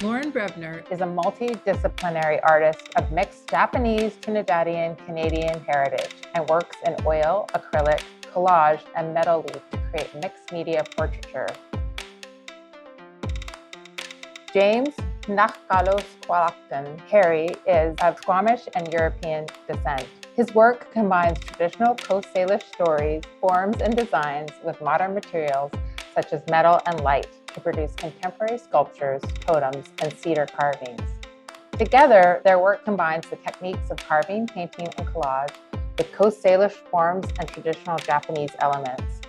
Brevner is a multidisciplinary artist of mixed Japanese, Trinidadian, Canadian heritage and works in oil, acrylic, collage, and metal leaf to create mixed media portraiture. James Nachkalos Kwalakton Harry is of Squamish and European descent. His work combines traditional Coast Salish stories, forms, and designs with modern materials such as metal and light to produce contemporary sculptures, totems, and cedar carvings. Together, their work combines the techniques of carving, painting, and collage with Coast Salish forms and traditional Japanese elements.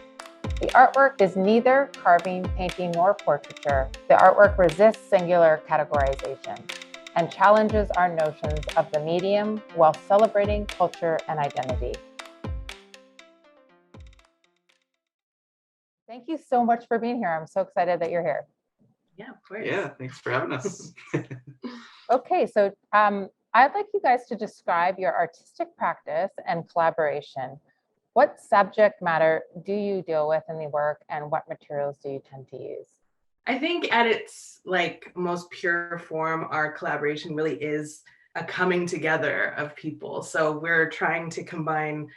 The artwork is neither carving, painting, nor portraiture. The artwork resists singular categorization and challenges our notions of the medium while celebrating culture and identity. Thank you so much for being here. I'm so excited that you're here. Yeah, of course. Yeah, thanks for having us. Okay, so I'd like you guys to describe your artistic practice and collaboration. What subject matter do you deal with in the work, and what materials do you tend to use? I think at its most pure form, our collaboration really is a coming together of people. So we're trying to combine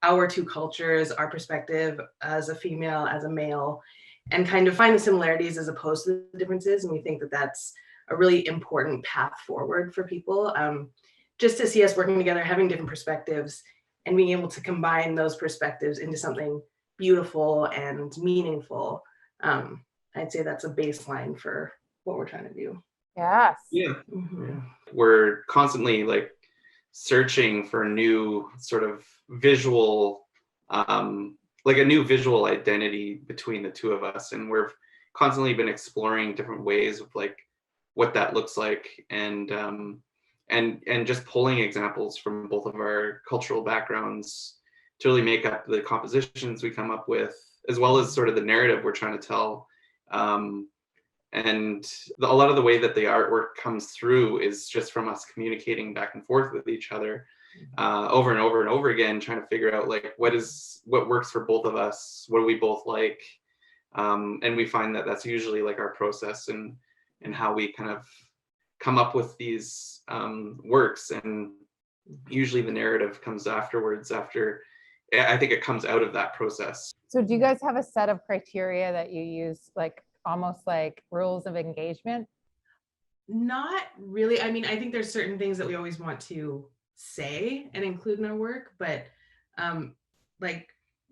our two cultures, our perspective as a female, as a male, and kind of find the similarities as opposed to the differences. And we think that that's a really important path forward for people. Just to see us working together, having different perspectives, and being able to combine those perspectives into something beautiful and meaningful. I'd say that's a baseline for what we're trying to do. Yes. Yeah. Mm-hmm. We're constantly searching for new sort of visual, a new visual identity between the two of us. And we've constantly been exploring different ways of what that looks like, and just pulling examples from both of our cultural backgrounds to really make up the compositions we come up with, as well as sort of the narrative we're trying to tell. And a lot of the way that the artwork comes through is just from us communicating back and forth with each other over and over and over again, trying to figure out what works for both of us, what do we both like, and we find that that's usually our process and how we kind of come up with these works. And usually the narrative comes afterwards. I think it comes out of that process. So do you guys have a set of criteria that you use, almost like rules of engagement? Not really. I mean, I think there's certain things that we always want to say and include in our work, but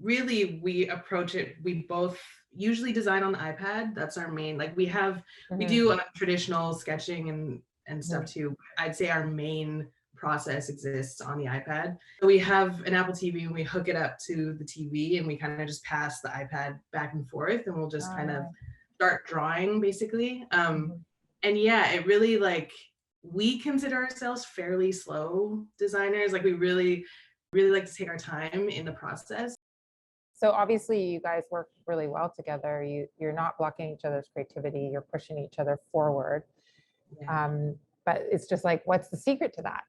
really we approach it, we both usually design on the iPad. That's our main, we do traditional sketching and stuff too. I'd say our main process exists on the iPad. So we have an Apple TV and we hook it up to the TV and we kind of just pass the iPad back and forth, and we'll just kind of start drawing basically. And yeah, it really we consider ourselves fairly slow designers. We really like to take our time in the process. So obviously you guys work really well together. You're not blocking each other's creativity, you're pushing each other forward. Yeah. But it's just what's the secret to that?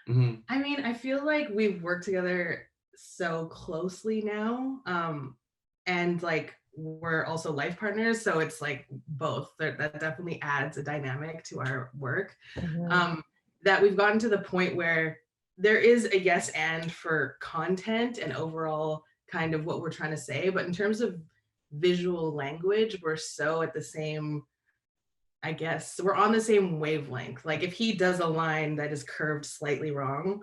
Mm-hmm. I mean, I feel like we've worked together so closely now. And we're also life partners. So it's both. That definitely adds a dynamic to our work. Mm-hmm. That we've gotten to the point where there is a yes and for content and overall kind of what we're trying to say. But in terms of visual language, we're so at the same, I guess, we're on the same wavelength. If he does a line that is curved slightly wrong,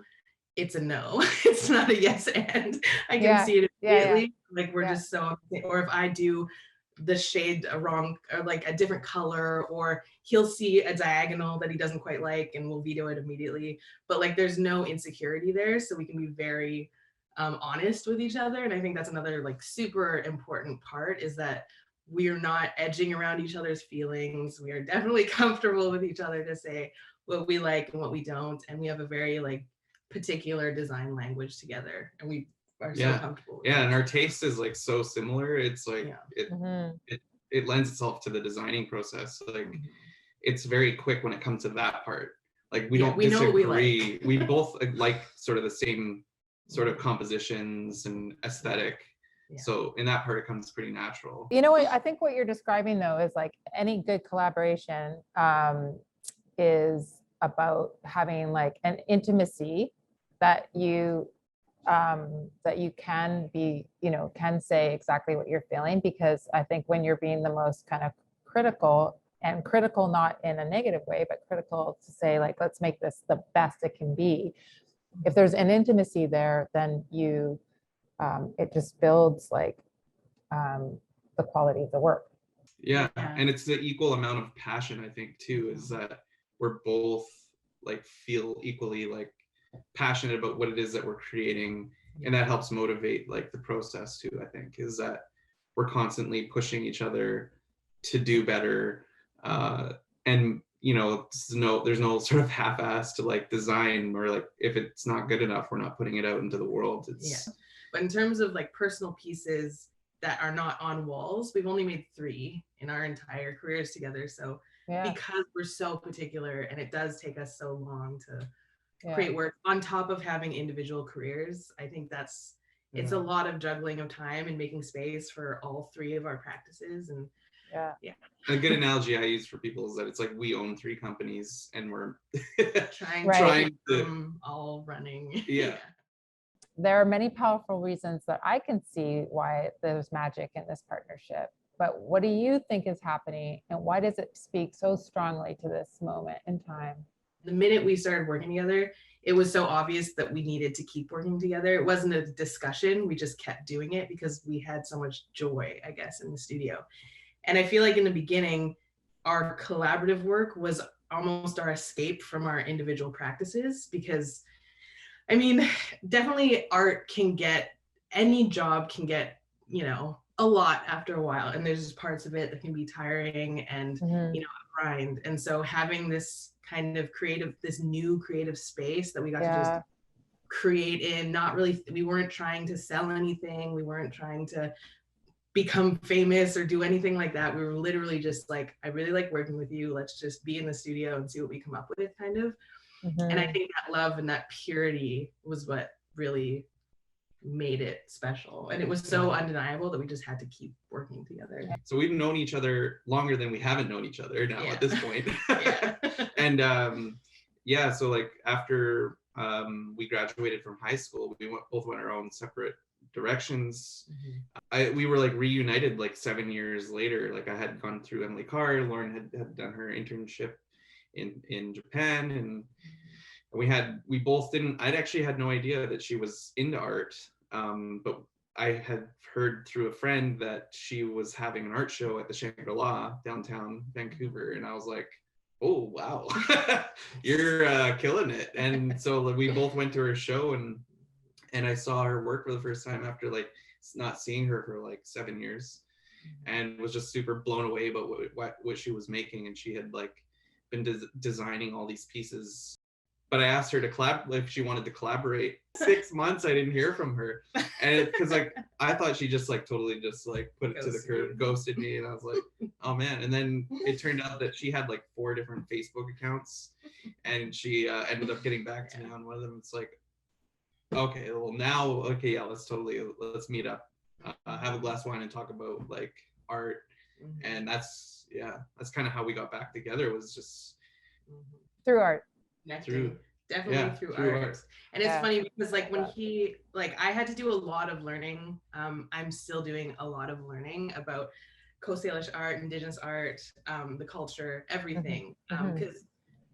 it's a no. It's not a yes and. I can see it immediately. Yeah. We're just so, or if I do the shade wrong, or a different color, or he'll see a diagonal that he doesn't quite like and we'll veto it immediately. But there's no insecurity there, so we can be very honest with each other. And I think that's another super important part, is that we are not edging around each other's feelings. We are definitely comfortable with each other to say what we like and what we don't. And we have a very particular design language together, and we are so comfortable with and our taste is so similar. It's it lends itself to the designing process. It's very quick when it comes to that part. We don't disagree. Know what we like. We both like sort of the same sort of compositions and aesthetic. Yeah. So in that part, it comes pretty natural. You know what? I think what you're describing though is like any good collaboration is about having like an intimacy that you can be, can say exactly what you're feeling. Because I think when you're being the most kind of critical, and critical not in a negative way, but critical to say like, let's make this the best it can be. If there's an intimacy there, then it just builds like the quality of the work. Yeah, and it's the equal amount of passion, I think, too, is that we're both like feel equally like passionate about what it is that we're creating, and that helps motivate like the process too. I think is that we're constantly pushing each other to do better, and there's no sort of half-assed like design, or like if it's not good enough, we're not putting it out into the world. But in terms of like personal pieces that are not on walls, we've only made 3 in our entire careers together. So because we're so particular, and it does take us so long to create work on top of having individual careers, I think it's a lot of juggling of time and making space for all 3 of our practices. And a good analogy I use for people is that it's like we own 3 companies and we're trying to all running. There are many powerful reasons that I can see why there's magic in this partnership. But what do you think is happening, and why does it speak so strongly to this moment in time? The minute we started working together, it was so obvious that we needed to keep working together. It wasn't a discussion. We just kept doing it because we had so much joy, I guess, in the studio. And I feel like in the beginning, our collaborative work was almost our escape from our individual practices, because I mean, definitely any job can get, a lot after a while. And there's just parts of it that can be tiring and, a grind. And so having this kind of this new creative space that we got to just create in, we weren't trying to sell anything. We weren't trying to become famous or do anything like that. We were literally just like, I really like working with you. Let's just be in the studio and see what we come up with, kind of. And I think that love and that purity was what really made it special. And it was so undeniable that we just had to keep working together. So we've known each other longer than we haven't known each other now at this point. And so like after we graduated from high school, we both went our own separate directions. We were like reunited like 7 years later. Like I had gone through Emily Carr, Lauren had done her internship in Japan, and we both didn't. I'd actually had no idea that she was into art, but I had heard through a friend that she was having an art show at the Shangri-La downtown Vancouver, and I was like, oh wow, you're killing it. And so we both went to her show, and I saw her work for the first time after like not seeing her for like 7 years, and was just super blown away about what she was making. And she had like been designing all these pieces, but I asked her to if she wanted to collaborate. 6 months I didn't hear from her, and because like I thought she just like totally just like put it to the curb, ghosted me, and I was like, oh man. And then it turned out that she had like 4 different Facebook accounts, and she ended up getting back to me on one of them. It's like, okay, well now, okay, yeah, let's meet up, have a glass of wine and talk about like art. And that's kind of how we got back together, was just through art. Through art. And it's funny because like when I had to do a lot of learning. I'm still doing a lot of learning about Coast Salish art, Indigenous art, the culture, everything. Because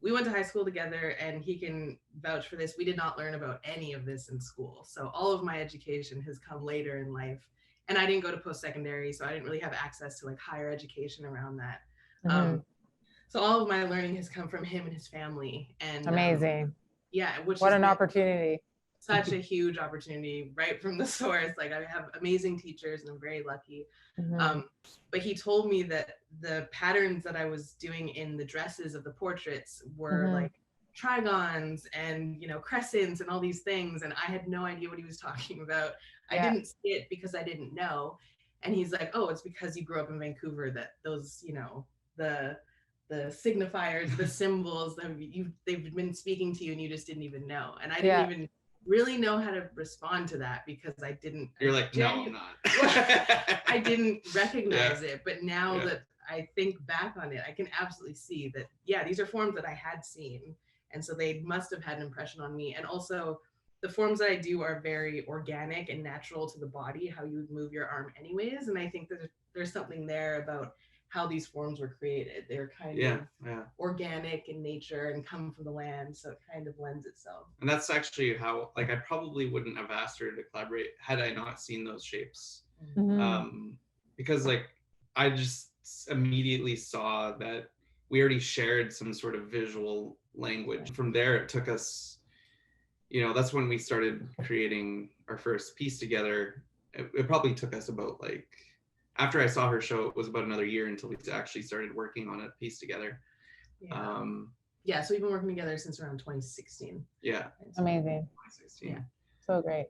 we went to high school together, and he can vouch for this. We did not learn about any of this in school. So all of my education has come later in life. And I didn't go to post-secondary, so I didn't really have access to like higher education around that. So all of my learning has come from him and his family. And amazing. What an opportunity. Such a huge opportunity right from the source. Like I have amazing teachers, and I'm very lucky. But he told me that the patterns that I was doing in the dresses of the portraits were like trigons and crescents and all these things, and I had no idea what he was talking about. I didn't see it because I didn't know. And he's like, oh, it's because you grew up in Vancouver that those the signifiers, the symbols, they've been speaking to you and you just didn't even know. And I didn't even really know how to respond to that because I didn't. You're like, no, I'm not. I didn't recognize it, but now that I think back on it, I can absolutely see that, yeah, these are forms that I had seen. And so they must have had an impression on me. And also the forms that I do are very organic and natural to the body, how you would move your arm anyways. And I think that there's something there about how these forms were created. They're kind of organic in nature and come from the land. So it kind of lends itself. And that's actually how, like, I probably wouldn't have asked her to collaborate had I not seen those shapes. Because like, I just immediately saw that we already shared some sort of visual language. From there, it took us, you know, that's when we started creating our first piece together. It probably took us about, like, after I saw her show, it was about another year until we actually started working on a piece together. So we've been working together since around 2016. Yeah. Amazing. 2016. Yeah. So great.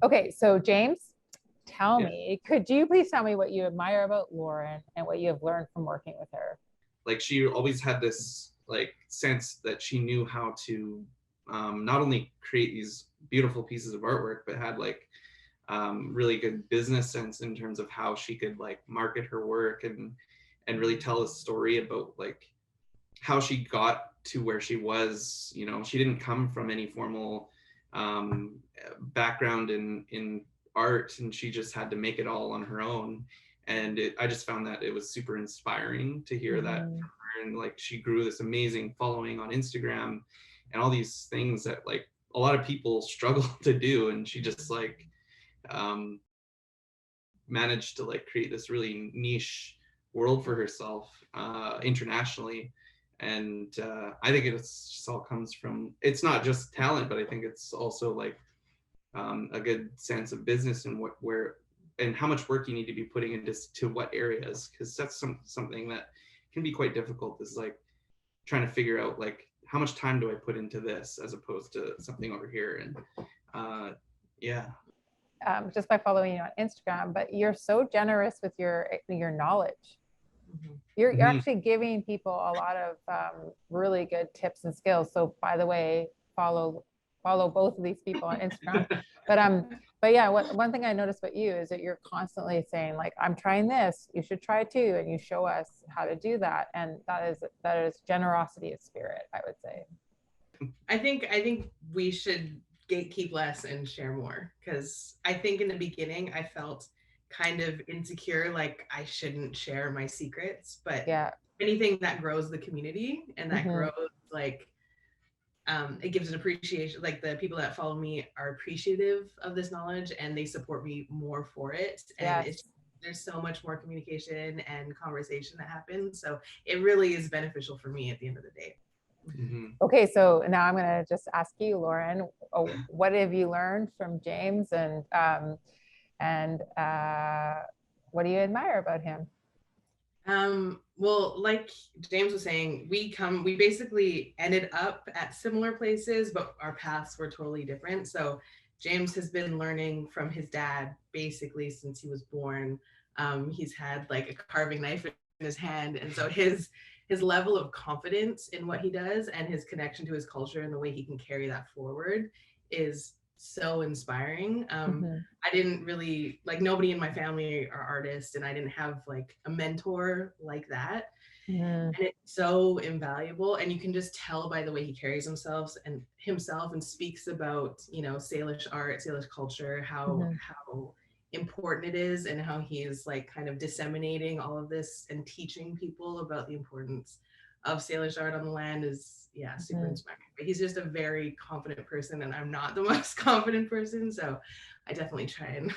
Okay, so James, tell me, could you please tell me what you admire about Lauren and what you have learned from working with her? Like, she always had this like sense that she knew how to not only create these beautiful pieces of artwork, but had like really good business sense in terms of how she could like market her work and really tell a story about like how she got to where she was. You know, she didn't come from any formal background in art, and she just had to make it all on her own. And I just found that it was super inspiring to hear that from her. And like, she grew this amazing following on Instagram and all these things that like a lot of people struggle to do. And she just like managed to like create this really niche world for herself internationally. And I think it's just all comes from, it's not just talent, but I think it's also like a good sense of business and where and how much work you need to be putting into to what areas, because that's something that can be quite difficult, is like trying to figure out like how much time do I put into this as opposed to something over here. And just by following you on Instagram, but you're so generous with your knowledge. You're actually giving people a lot of really good tips and skills. So by the way, follow both of these people on Instagram. But yeah, one thing I noticed about you is that you're constantly saying like, I'm trying this, you should try it too, and you show us how to do that. And that is generosity of spirit, I would say. I think we should gatekeep less and share more, because I think in the beginning I felt kind of insecure, like I shouldn't share my secrets, but anything that grows the community and that grows like it gives an appreciation, like the people that follow me are appreciative of this knowledge and they support me more for it. And there's so much more communication and conversation that happens, so it really is beneficial for me at the end of the day. Okay, so now I'm going to just ask you, Lauren, what have you learned from James, and what do you admire about him? Well, like James was saying, we basically ended up at similar places, but our paths were totally different. So James has been learning from his dad basically since he was born. He's had like a carving knife in his hand, and so his level of confidence in what he does and his connection to his culture and the way he can carry that forward is so inspiring. I didn't really, like, nobody in my family are artists, and I didn't have like a mentor like that. And it's so invaluable, and you can just tell by the way he carries himself and speaks about, you know, Salish art, Salish culture, how important it is, and how he is like kind of disseminating all of this and teaching people about the importance of Salish art on the land is super inspiring. But he's just a very confident person, and I'm not the most confident person, so I definitely try and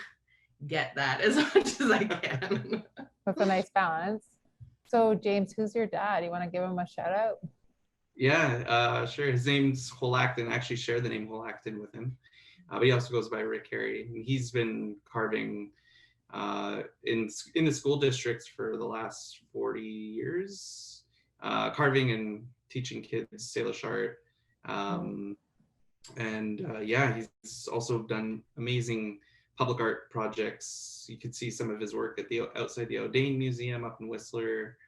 get that as much as I can. That's a nice balance. So James, who's your dad? You want to give him a shout out? Yeah, sure. His name's Holacton. I actually share the name Holacton with him, but he also goes by Rick Harry. He's been carving in the school districts for the last 40 years, carving and teaching kids Salish art. He's also done amazing public art projects. You could see some of his work at outside the O'Dane Museum up in Whistler.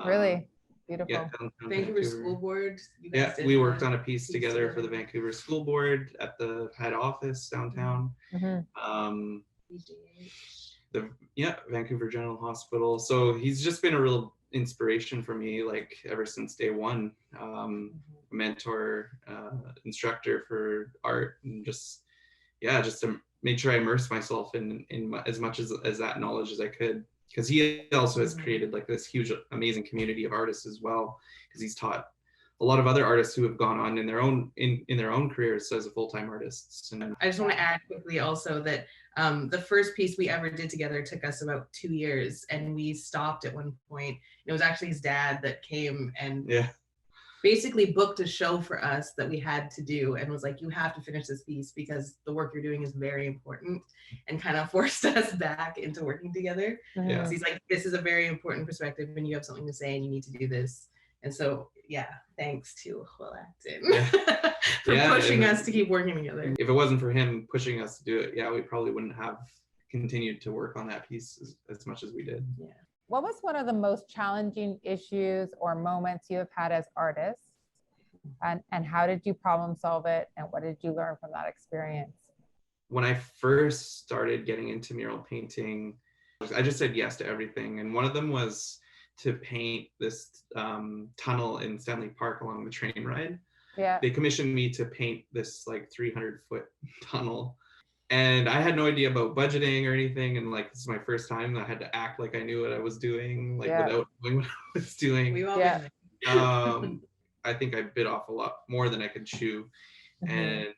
Really? Beautiful. Yeah, downtown Vancouver School Board. You guys Yeah, did we the worked on a piece piece together for the Vancouver School Board at the head office downtown. Mhm. Vancouver General Hospital. So he's just been a real inspiration for me, like ever since day one. Mentor, instructor for art, and just to make sure I immerse myself in as much as that knowledge as I could. Because he also has created like this huge, amazing community of artists as well. Because he's taught a lot of other artists who have gone on in their own careers as a full-time artists. And I just want to add quickly also that the first piece we ever did together took us about 2 years, and we stopped at one point. It was actually his dad that came and basically booked a show for us that we had to do, and was like, you have to finish this piece because the work you're doing is very important, and kind of forced us back into working together. So he's like, this is a very important perspective and you have something to say and you need to do this. And so, thanks to Acton for pushing us to keep working together. If it wasn't for him pushing us to do it, we probably wouldn't have continued to work on that piece as much as we did. What was one of the most challenging issues or moments you have had as artists? And how did you problem solve it? And what did you learn from that experience? When I first started getting into mural painting, I just said yes to everything. And one of them was to paint this tunnel in Stanley Park along the train ride. They commissioned me to paint this like 300-foot tunnel. And I had no idea about budgeting or anything. And like, this is my first time. I had to act like I knew what I was doing, like without knowing what I was doing. We all I think I bit off a lot more than I could chew. And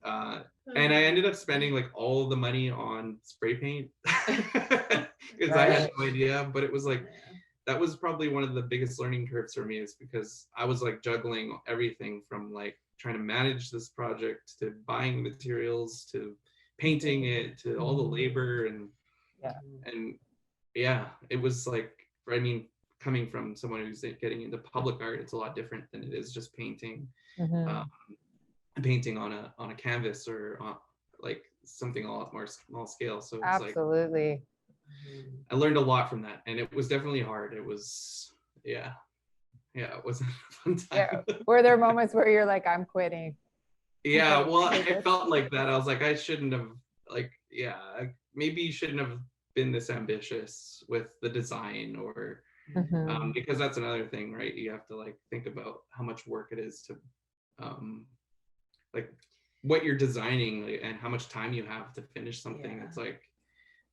I ended up spending like all the money on spray paint because I had no idea. But it was like, that was probably one of the biggest learning curves for me, is because I was like juggling everything from like trying to manage this project to buying materials to painting it to all the labor and it was like, I mean, coming from someone who's getting into public art, it's a lot different than it is just painting painting on a canvas or on like something a lot more small scale. So it's absolutely, I learned a lot from that, and it was definitely hard. It was it wasn't a fun time. Were there moments where you're like, I'm quitting? Well, I felt like that. I was like, I shouldn't have, like, maybe you shouldn't have been this ambitious with the design, or because that's another thing, right? You have to like think about how much work it is to like what you're designing, like, and how much time you have to finish something. It's like,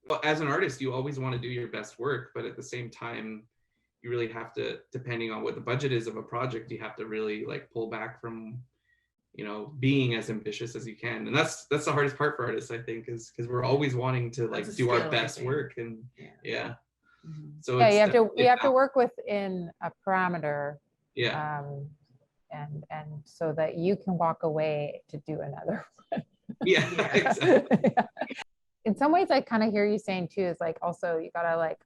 well, as an artist, you always want to do your best work, but at the same time, you really have to, depending on what the budget is of a project, you have to really like pull back from, being as ambitious as you can. And that's the hardest part for artists, I think, is because we're always wanting to like do our best work. And so you have to work within a parameter. And so that you can walk away to do another one. Exactly. In some ways, I kind of hear you saying too, is like, also you gotta like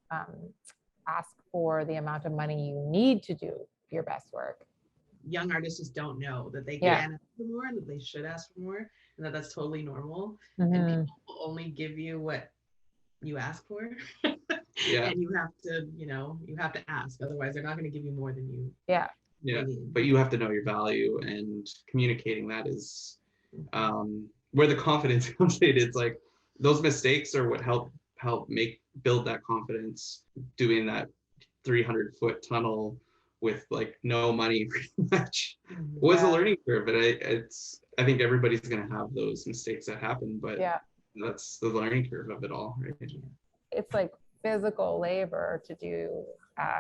ask for the amount of money you need to do your best work. Young artists just don't know that they can ask for more, and that they should ask for more, and that's totally normal. And people will only give you what you ask for. And you have to, you have to ask, otherwise they're not going to give you more than you need. But you have to know your value, and communicating that is where the confidence comes in. It's like those mistakes are what help build that confidence. Doing that 300-foot tunnel with like no money pretty much was a learning curve, but I think everybody's going to have those mistakes that happen, but that's the learning curve of it all, right? It's like physical labor to do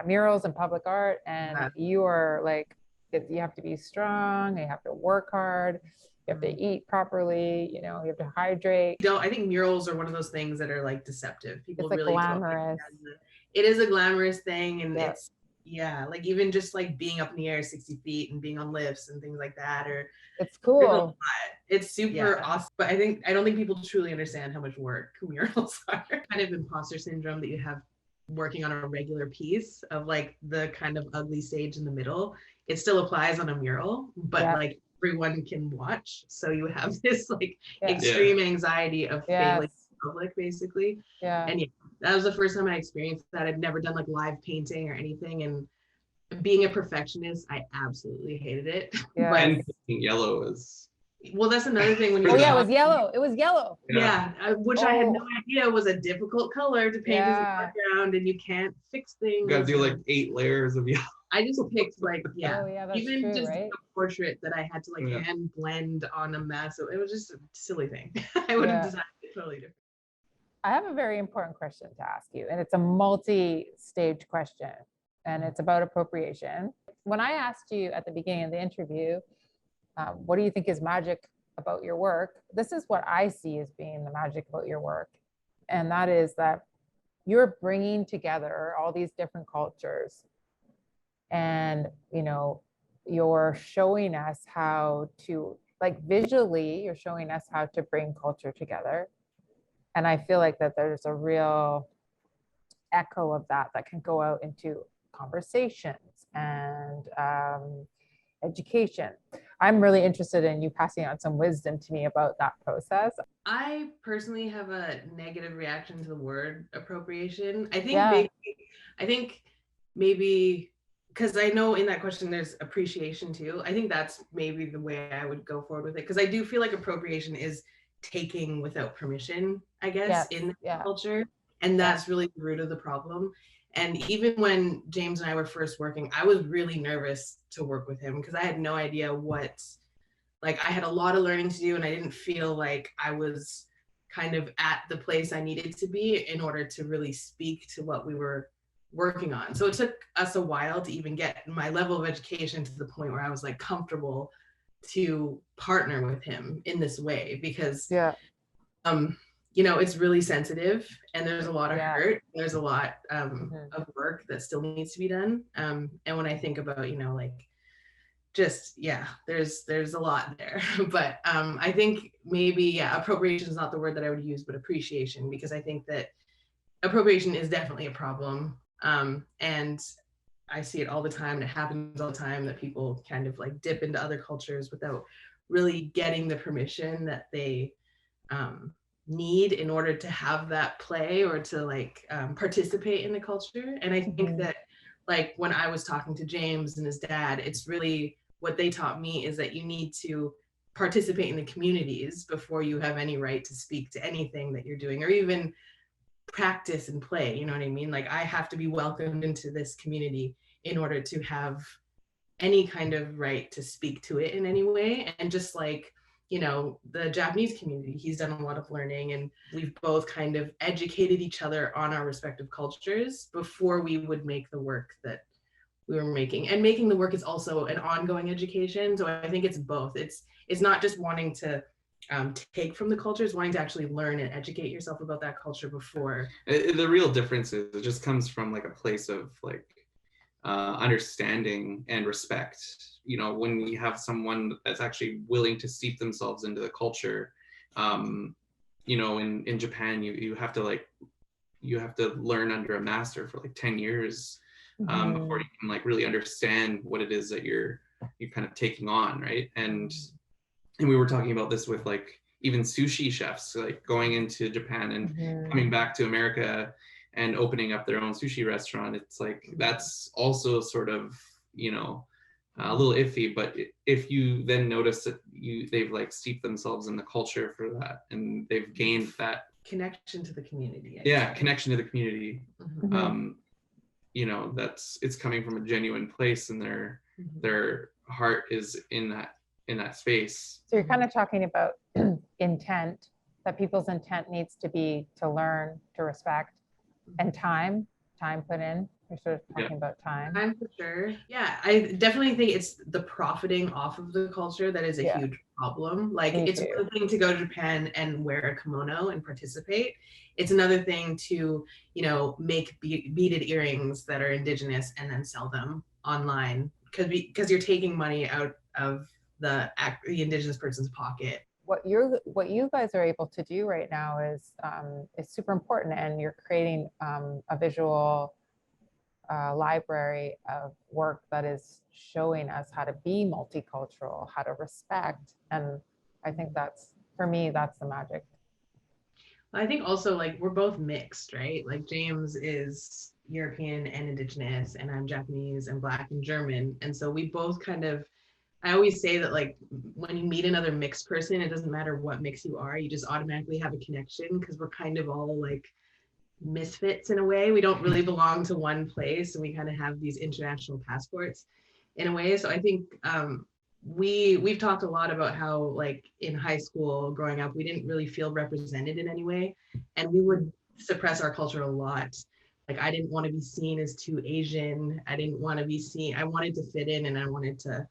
murals and public art, and you are like, you have to be strong, you have to work hard, you have to eat properly, you have to hydrate. I think murals are one of those things that are like deceptive. People it's really glamorous. It is a glamorous thing, and it's like even just like being up in the air 60 feet and being on lifts and things like that, or it's cool. It's super awesome, but I don't think people truly understand how much work murals are. Kind of imposter syndrome that you have working on a regular piece of like the kind of ugly stage in the middle. It still applies on a mural, but like everyone can watch, so you have this like extreme anxiety of failing in public, basically. And that was the first time I experienced that. I'd never done like live painting or anything, and being a perfectionist, I absolutely hated it. Yeah. And painting yellow is. Well, that's another thing when Oh you're yeah, it was yellow. It was yellow. yeah, which I had no Oh. idea was a difficult color to paint as a Yeah. background, and you can't fix You things. gotta do like 8 layers of yellow. I just picked like, yeah, Oh yeah, that's even true, just right? a portrait that I had to like Yeah. hand blend on a mess. So it was just a silly thing. I would have designed it totally different. I have a very important question to ask you, and it's a multi-stage question, and it's about appropriation. When I asked you at the beginning of the interview, what do you think is magic about your work? This is what I see as being the magic about your work, and that is that you're bringing together all these different cultures, and you're showing us how to, like, visually, you're showing us how to bring culture together. And I feel like that there's a real echo of that can go out into conversations and education. I'm really interested in you passing on some wisdom to me about that process. I personally have a negative reaction to the word appropriation. I think maybe because I know in that question there's appreciation too. I think that's maybe the way I would go forward with it, because I do feel like appropriation is taking without permission, I guess, in the culture. And that's really the root of the problem. And even when James and I were first working, I was really nervous to work with him because I had no idea I had a lot of learning to do, and I didn't feel like I was kind of at the place I needed to be in order to really speak to what we were working on. So it took us a while to even get my level of education to the point where I was like comfortable to partner with him in this way, because it's really sensitive and there's a lot of hurt. There's a lot of work that still needs to be done. And when I think about, there's a lot there. But I think maybe, appropriation is not the word that I would use, but appreciation, because I think that appropriation is definitely a problem. And I see it all the time, and it happens all the time, that people kind of like dip into other cultures without really getting the permission that they need in order to have that play or to participate in the culture. And I think that when I was talking to James and his dad, it's really what they taught me is that you need to participate in the communities before you have any right to speak to anything that you're doing, or even practice and play. You know what I mean? Like, I have to be welcomed into this community in order to have any kind of right to speak to it in any way. And just like, the Japanese community, he's done a lot of learning, and we've both kind of educated each other on our respective cultures before we would make the work that we were making. And making the work is also an ongoing education. So I think it's both. It's not just wanting to take from the cultures, wanting to actually learn and educate yourself about that culture before. The real difference is it just comes from like a place of understanding and respect. When you have someone that's actually willing to steep themselves into the culture, in Japan, you have to learn under a master for 10 years before you can really understand what it is that you're kind of taking on, right? And we were talking about this with even sushi chefs, going into Japan and coming back to America and opening up their own sushi restaurant. It's that's also sort of a little iffy, but if you then notice that they've steeped themselves in the culture for that, and they've gained that connection to the community. Connection to the community. It's coming from a genuine place, and their heart is in that space. So you're kind of talking about intent, that people's intent needs to be to learn, to respect, and time put in. You're sort of talking about time. Time, for sure. Yeah, I definitely think it's the profiting off of the culture that is a huge problem. It's one thing to go to Japan and wear a kimono and participate. It's another thing to, make beaded earrings that are indigenous and then sell them online, because you're taking money out of the indigenous person's pocket. What you guys are able to do right now is super important, and you're creating a visual library of work that is showing us how to be multicultural, how to respect, and I think for me that's the magic. I think also we're both mixed, right? James is European and Indigenous, and I'm Japanese and Black and German. And so we both kind of, I always say that like when you meet another mixed person, it doesn't matter what mix you are, you just automatically have a connection because we're kind of all like misfits in a way. We don't really belong to one place, and we kind of have these international passports in a way. So I think we've talked a lot about how like in high school growing up, we didn't really feel represented in any way, and we would suppress our culture a lot. Like I didn't want to be seen as too Asian. I didn't want to be seen. I wanted to fit in and I wanted to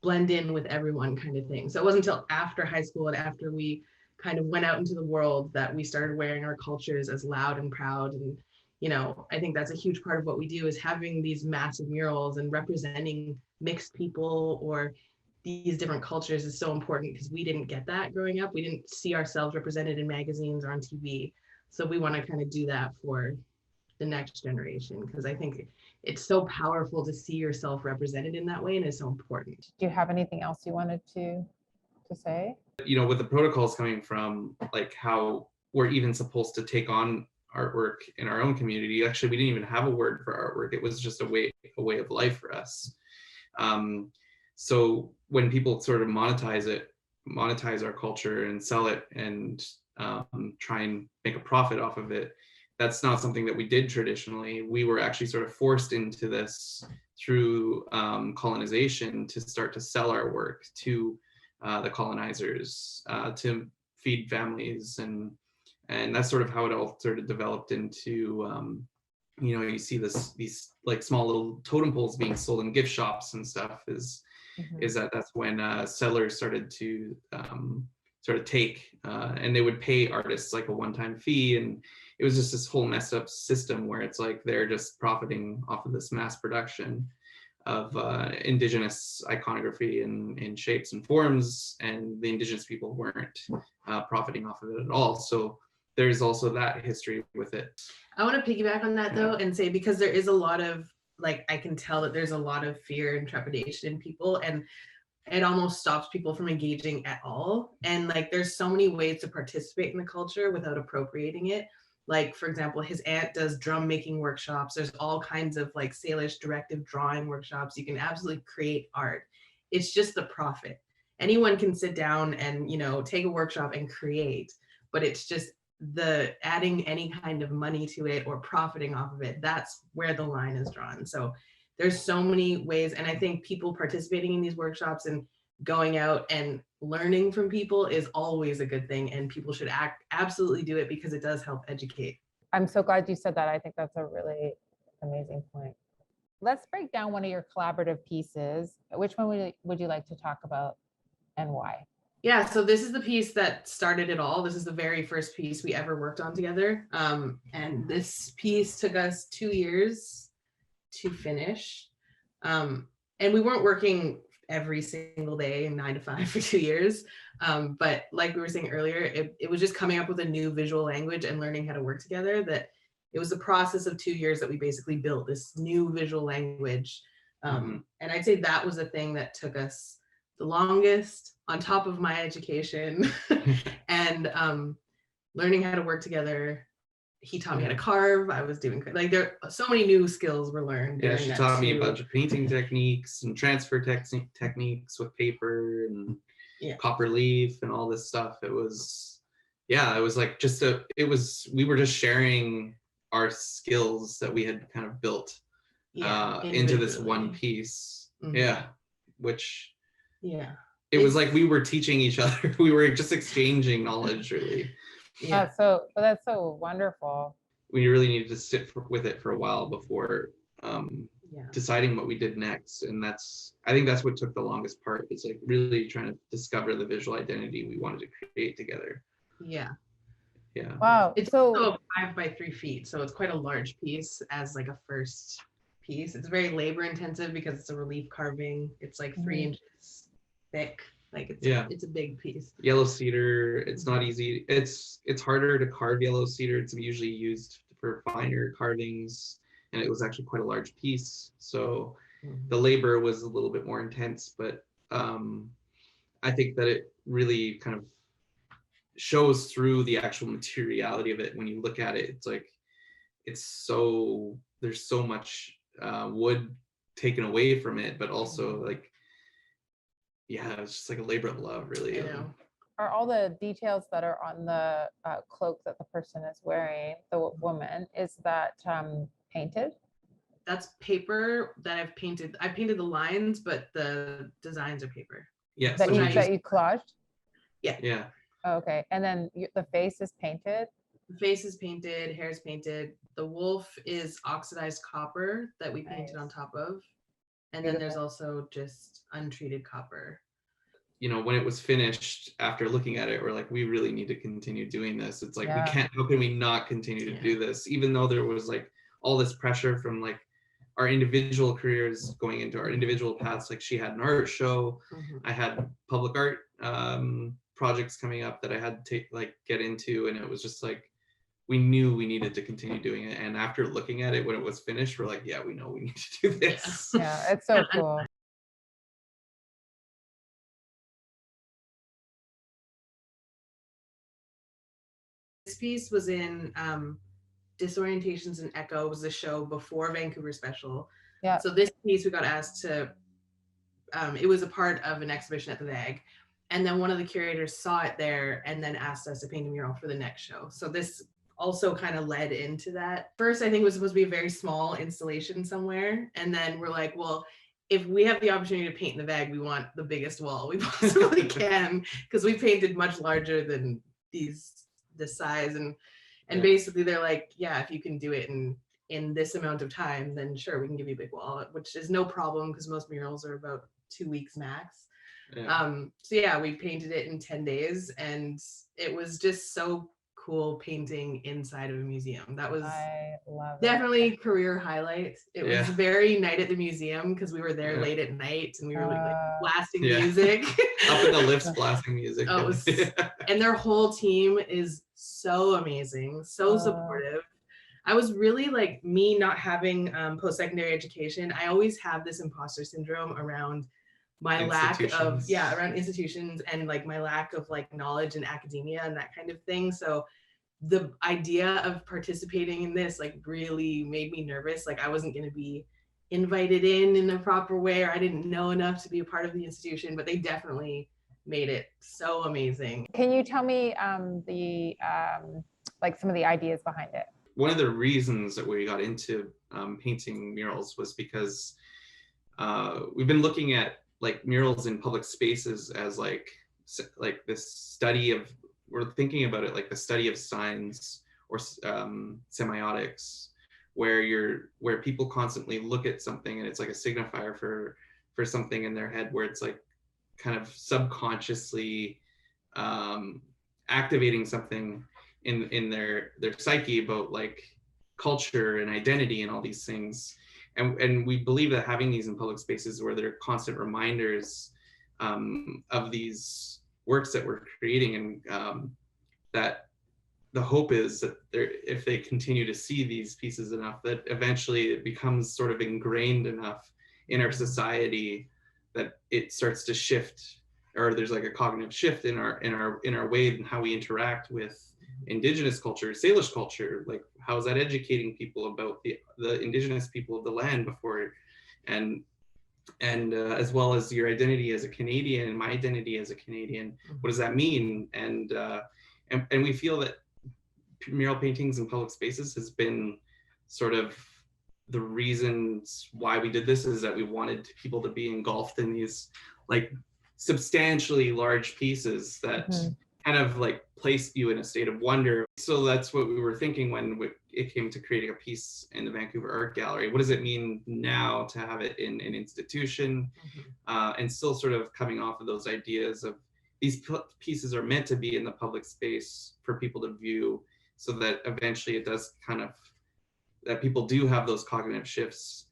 blend in with everyone kind of thing. So it wasn't until after high school and after we kind of went out into the world that we started wearing our cultures as loud and proud. And, you know, I think that's a huge part of what we do is having these massive murals and representing mixed people or these different cultures is so important because we didn't get that growing up. We didn't see ourselves represented in magazines or on TV. So we want to kind of do that for the next generation because I think it's so powerful to see yourself represented in that way and it's so important. Do you have anything else you wanted to say? You know, with the protocols coming from like how we're even supposed to take on artwork in our own community. Actually, we didn't even have a word for artwork. It was just a way of life for us. So when people sort of monetize our culture and sell it and try and make a profit off of it, that's not something that we did traditionally. We were actually sort of forced into this through colonization to start to sell our work to the colonizers to feed families, and that's sort of how it all sort of developed into you know, you see these like small little totem poles being sold in gift shops and stuff is that's when settlers started to sort of take and they would pay artists like a one-time fee, and it was just this whole messed up system where it's like they're just profiting off of this mass production of indigenous iconography in shapes and forms, and the indigenous people weren't profiting off of it at all. So there's also that history with it. I want to piggyback on that though and say, because there is a lot of like, I can tell that there's a lot of fear and trepidation in people, and it almost stops people from engaging at all. And like, there's so many ways to participate in the culture without appropriating it. Like, for example, his aunt does drum making workshops. There's all kinds of like Salish directive drawing workshops. You can absolutely create art. It's just the profit. Anyone can sit down and, you know, take a workshop and create, but it's just the adding any kind of money to it or profiting off of it. That's where the line is drawn. So there's so many ways. And I think people participating in these workshops and going out and learning from people is always a good thing, and people should absolutely do it because it does help educate. I'm so glad you said that. I think that's a really amazing point. Let's break down one of your collaborative pieces. Which one would you like to talk about and why? Yeah, so this is the piece that started it all. This is the very first piece we ever worked on together. And this piece took us 2 years to finish. And we weren't working every single day 9 to 5 for 2 years. But like we were saying earlier, it was just coming up with a new visual language and learning how to work together, that it was the process of 2 years that we basically built this new visual language. And I'd say that was the thing that took us the longest, on top of my education and learning how to work together. He taught me how to carve. I was doing, like, there are so many new skills were learned. Yeah, she taught me a bunch of painting techniques and transfer techniques with paper and copper leaf and all this stuff. It was, yeah, it was like we were just sharing our skills that we had kind of built into this one piece. Yeah, which it was like we were teaching each other. We were just exchanging knowledge, really. Yeah. That's so wonderful. We really needed to sit with it for a while before deciding what we did next. And I think that's what took the longest part, is like really trying to discover the visual identity we wanted to create together. Yeah. Yeah. Wow. It's also 5 by 3 feet. So it's quite a large piece as like a first piece. It's very labor intensive because it's a relief carving. It's like 3 inches thick. Like it's a big piece. Yellow cedar, it's not easy. It's harder to carve yellow cedar. It's usually used for finer carvings, and it was actually quite a large piece. So the labor was a little bit more intense, but I think that it really kind of shows through the actual materiality of it. When you look at it, it's like, it's so there's so much wood taken away from it, but also like, yeah, it's just like a labor of love, really. Are all the details that are on the cloak that the person is wearing, the woman, is that painted? That's paper that I've painted. I painted the lines, but the designs are paper. Yeah. That So you collaged? Yeah. Yeah. Oh, okay. And then the face is painted? The face is painted, hair is painted. The wolf is oxidized copper that we painted on top of. And then there's also just untreated copper. You know, when it was finished, after looking at it, we're like, we really need to continue doing this. It's like, we can't, how can we not continue to do this? Even though there was like all this pressure from like our individual careers going into our individual paths. Like she had an art show, I had public art projects coming up that I had to get into. And it was just like, we knew we needed to continue doing it. And after looking at it, when it was finished, we're like, yeah, we know we need to do this. Yeah, it's so cool. This piece was in Disorientations and Echo, was the show before Vancouver Special. Yeah. So this piece we got asked to, it was a part of an exhibition at the VAG. And then one of the curators saw it there and then asked us to paint a mural for the next show. So this also kind of led into that. First, I think it was supposed to be a very small installation somewhere. And then we're like, well, if we have the opportunity to paint in the VAG, we want the biggest wall we possibly can, because we painted much larger than this size. And basically they're like, yeah, if you can do it in this amount of time, then sure, we can give you a big wall, which is no problem because most murals are about 2 weeks max. So yeah, we painted it in 10 days and it was just so cool painting inside of a museum. That was definitely career highlight. It was very night at the museum because we were there late at night and we were like blasting music. Up in the lifts blasting music. Oh, and their whole team is so amazing, so supportive. I was really like, me not having post-secondary education, I always have this imposter syndrome around my lack of around institutions and like my lack of like knowledge in academia and that kind of thing. So the idea of participating in this like really made me nervous. Like I wasn't going to be invited in a proper way, or I didn't know enough to be a part of the institution, but they definitely made it so amazing. Can you tell me like some of the ideas behind it? One of the reasons that we got into painting murals was because we've been looking at like murals in public spaces as like this study of, we're thinking about it like the study of signs or semiotics, where people constantly look at something and it's like a signifier for something in their head, where it's like kind of subconsciously activating something in their psyche about like culture and identity and all these things. And we believe that having these in public spaces where they're constant reminders of these works that we're creating, and that the hope is that if they continue to see these pieces enough, that eventually it becomes sort of ingrained enough in our society that it starts to shift, or there's like a cognitive shift in our way and how we interact with Indigenous culture, Salish culture. Like, how is that educating people about the Indigenous people of the land before, and as well as your identity as a Canadian and my identity as a Canadian. What does that mean? And we feel that mural paintings in public spaces has been sort of the reasons why we did this, is that we wanted people to be engulfed in these like substantially large pieces that kind of like placed you in a state of wonder. So that's what we were thinking when it came to creating a piece in the Vancouver Art Gallery. What does it mean now to have it in an institution? And still sort of coming off of those ideas of these pieces are meant to be in the public space for people to view, so that eventually it does kind of, that people do have those cognitive shifts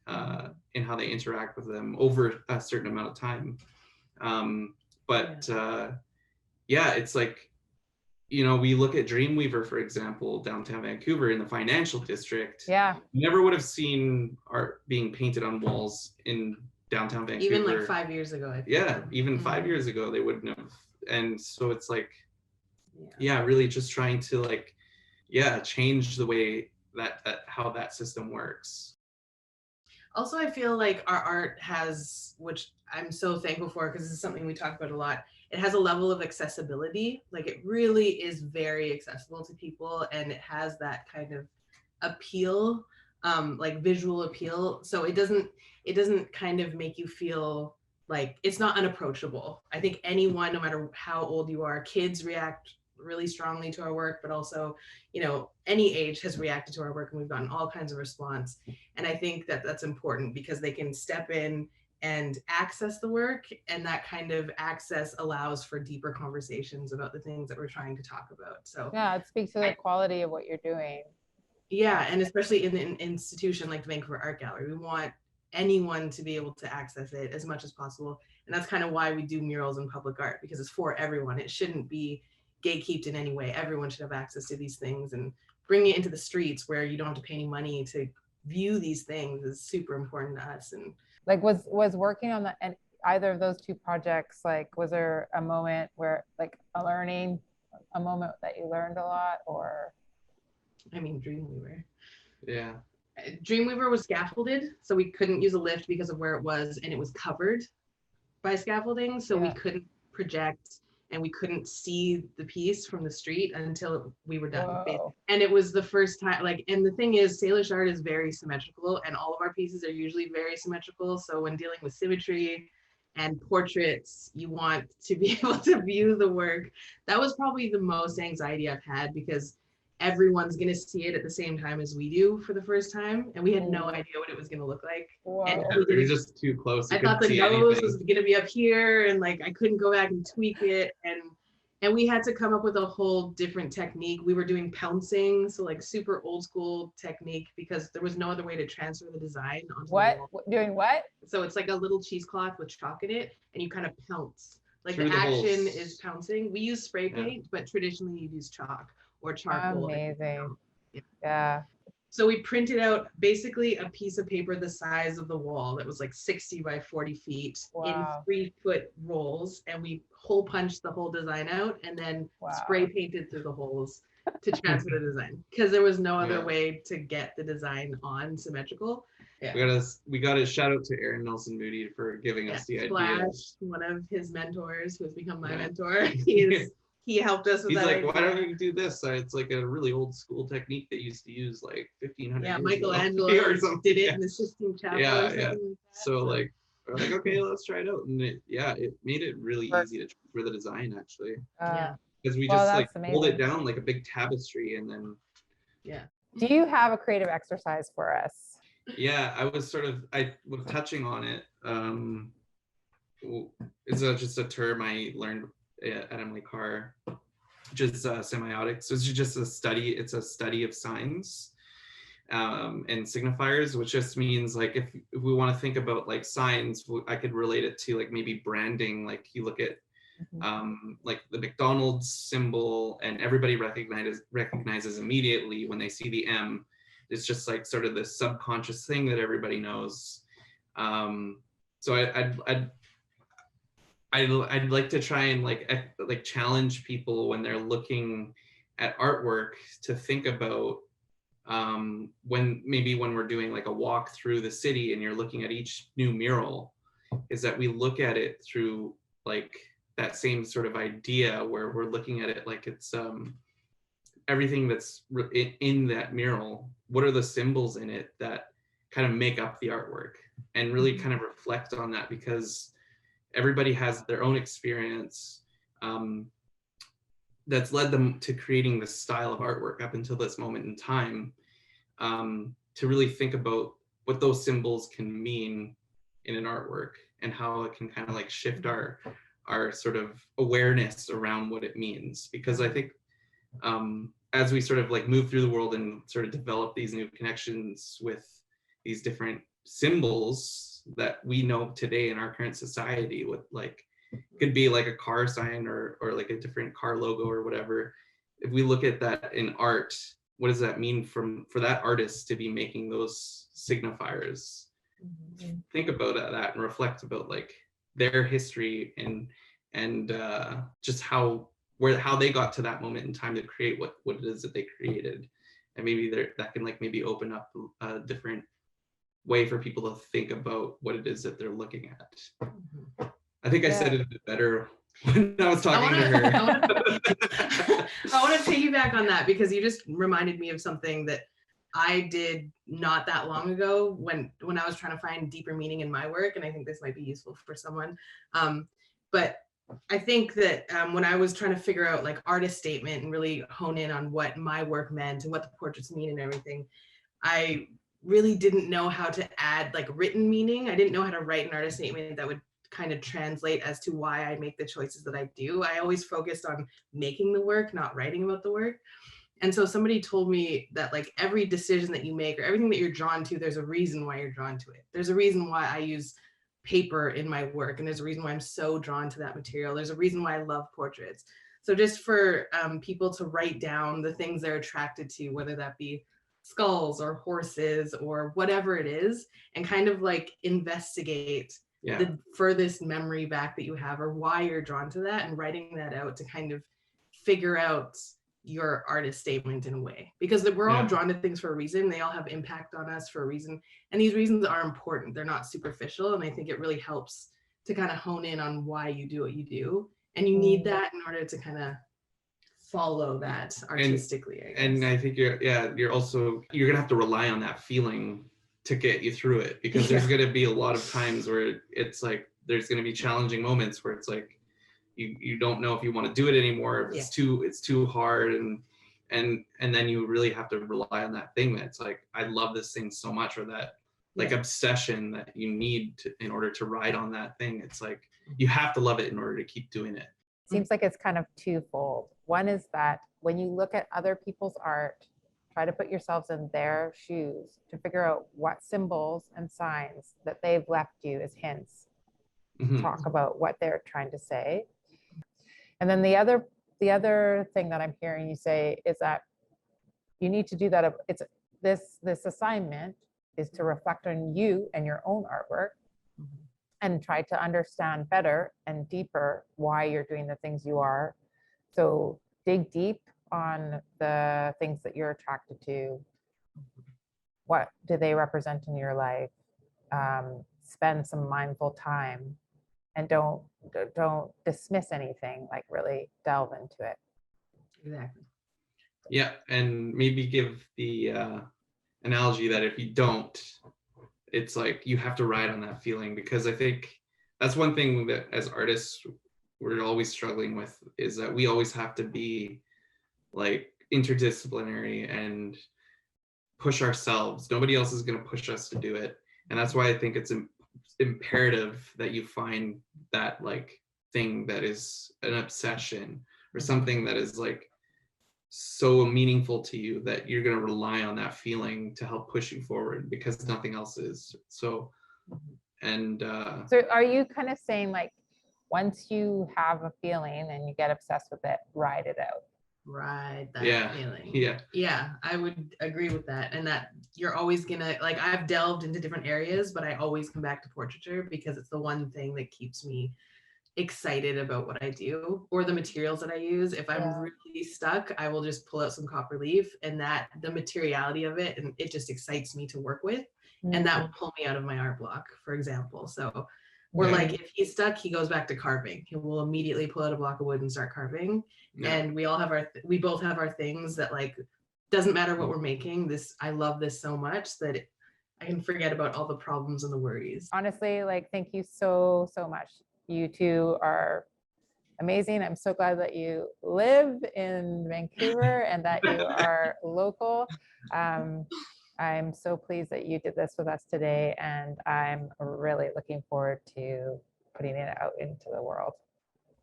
in how they interact with them over a certain amount of time. Yeah, it's like, you know, we look at Dreamweaver, for example, downtown Vancouver in the financial district. Yeah. Never would have seen art being painted on walls in downtown Vancouver. Even like 5 years ago, I think. Yeah, even 5 years ago, they wouldn't have. And so it's like, really just trying to like, change the way that how that system works. Also, I feel like our art has, which I'm so thankful for because this is something we talk about a lot, it has a level of accessibility. Like it really is very accessible to people, and it has that kind of appeal, like visual appeal. So it doesn't kind of make you feel like it's not unapproachable. I think anyone, no matter how old you are, kids react really strongly to our work, but also, any age has reacted to our work, and we've gotten all kinds of response. And I think that that's important because they can step in and access the work, and that kind of access allows for deeper conversations about the things that we're trying to talk about. So Yeah, it speaks to the quality of what you're doing. yeah, and especially in an institution like the Vancouver Art Gallery, we want anyone to be able to access it as much as possible. And that's kind of why we do murals in public art, because it's for everyone. It shouldn't be gatekept in any way. Everyone should have access to these things, and bringing it into the streets where you don't have to pay any money to view these things is super important to us. And Like was working on and either of those two projects, like was there a moment where like a moment that you learned a lot, or? I mean, Dreamweaver. Yeah. Dreamweaver was scaffolded, so we couldn't use a lift because of where it was, and it was covered by scaffolding, so we couldn't project and we couldn't see the piece from the street until we were done. Whoa. And it was the first time, and the thing is, Salish art is very symmetrical, and all of our pieces are usually very symmetrical. So when dealing with symmetry and portraits, you want to be able to view the work. That was probably the most anxiety I've had, because everyone's going to see it at the same time as we do for the first time, and we had no idea what it was going to look like. Whoa. And it was just too close. I thought the nose was going to be up here, and like I couldn't go back and tweak it, and we had to come up with a whole different technique. We were doing pouncing, so like super old school technique, because there was no other way to transfer the design onto the wall. Doing what? So it's like a little cheesecloth with chalk in it, and you kind of pounce. Like the action is pouncing. We use spray paint, but traditionally you use chalk or charcoal. Amazing. Yeah. So we printed out basically a piece of paper the size of the wall that was like 60 by 40 feet in 3-foot rolls, and we hole punched the whole design out and then spray painted through the holes to transfer the design, because there was no other way to get the design on symmetrical. Yeah. We got a shout out to Aaron Nelson Moody for giving us the idea. One of his mentors, who has become my mentor. He helped us with He's that like, idea. why don't you do this? It's like a really old school technique that used to use like 1500 Yeah, years Michelangelo did it in the Sistine Chapel. Yeah. Like so like, we're like, okay, let's try it out. And it made it really easy to transfer the design, actually. Because we just like hold it down like a big tapestry, and then. Yeah. Do you have a creative exercise for us? Yeah, I was touching on it. It's just a term I learned at Emily Carr, just semiotics. So it's just a study. It's a study of signs and signifiers, which just means like if we want to think about like signs, I could relate it to like maybe branding. Like you look at like the McDonald's symbol, and everybody recognizes immediately when they see the M. It's just like sort of this subconscious thing that everybody knows. So I'd like to try and like challenge people when they're looking at artwork to think about when we're doing like a walk through the city and you're looking at each new mural, is that we look at it through like that same sort of idea where we're looking at it like it's everything that's in that mural. What are the symbols in it that kind of make up the artwork, and really kind of reflect on that, because everybody has their own experience that's led them to creating this style of artwork up until this moment in time, to really think about what those symbols can mean in an artwork and how it can kind of like shift our sort of awareness around what it means. Because I think as we sort of like move through the world and sort of develop these new connections with these different symbols that we know today in our current society, with like could be like a car sign or like a different car logo or whatever. If we look at that in art, what does that mean for that artist to be making those signifiers? Think about that and reflect about like their history and just how they got to that moment in time to create what it is that they created. And maybe that can like maybe open up different way for people to think about what it is that they're looking at. Mhm. I think I said it a bit better when I was talking to her. I want to piggyback on that because you just reminded me of something that I did not that long ago when I was trying to find deeper meaning in my work, and I think this might be useful for someone. But I think that when I was trying to figure out like artist statement and really hone in on what my work meant and what the portraits mean and everything, I really didn't know how to add like written meaning. I didn't know how to write an artist statement that would kind of translate as to why I make the choices that I do. I always focused on making the work, not writing about the work. And so somebody told me that like every decision that you make or everything that you're drawn to, there's a reason why you're drawn to it. There's a reason why I use paper in my work, and there's a reason why I'm so drawn to that material. There's a reason why I love portraits. So just for people to write down the things they're attracted to, whether that be skulls or horses or whatever it is, and kind of like investigate the furthest memory back that you have or why you're drawn to that, and writing that out to kind of figure out your artist statement in a way, because we're all drawn to things for a reason. They all have impact on us for a reason, and these reasons are important. They're not superficial, and I think it really helps to kind of hone in on why you do what you do, and you need that in order to kind of follow that artistically. And I think you're gonna have to rely on that feeling to get you through it, because there's gonna be a lot of times where it's like there's gonna be challenging moments where it's like you don't know if you want to do it anymore, if it's too hard, and then you really have to rely on that thing that's like, I love this thing so much, or that like obsession that you need to, in order to ride on that thing. It's like you have to love it in order to keep doing it. Seems like it's kind of twofold. One is that when you look at other people's art, try to put yourselves in their shoes to figure out what symbols and signs that they've left you as hints. Talk about what they're trying to say. And then the other thing that I'm hearing you say is that you need to do that. It's this assignment is to reflect on you and your own artwork, and try to understand better and deeper why you're doing the things you are. So dig deep on the things that you're attracted to. What do they represent in your life? Spend some mindful time, and don't dismiss anything, like really delve into it. Exactly. Yeah, and maybe give the analogy that if you don't, it's like you have to ride on that feeling, because I think that's one thing that as artists we're always struggling with, is that we always have to be like interdisciplinary and push ourselves. Nobody else is going to push us to do it, and that's why I think it's imperative that you find that like thing that is an obsession or something that is like so meaningful to you that you're going to rely on that feeling to help push you forward, because nothing else is. So so are you kind of saying like once you have a feeling and you get obsessed with it, ride it out? Ride that feeling. Yeah, I would agree with that. And that you're always gonna, like, I've delved into different areas, but I always come back to portraiture because it's the one thing that keeps me excited about what I do, or the materials that I use. If I'm really stuck, I will just pull out some copper leaf, and that the materiality of it, and it just excites me to work with, and that will pull me out of my art block, for example. So or like if he's stuck, he goes back to carving. He will immediately pull out a block of wood and start carving. And we both have our things that, like, doesn't matter what we're making. This, I love this so much that I can forget about all the problems and the worries. Honestly, like, thank you so much. You two are amazing. I'm so glad that you live in Vancouver and that you are local. I'm so pleased that you did this with us today, and I'm really looking forward to putting it out into the world.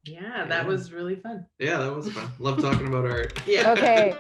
Yeah, that was really fun. Yeah, that was fun. Love talking about art. Okay.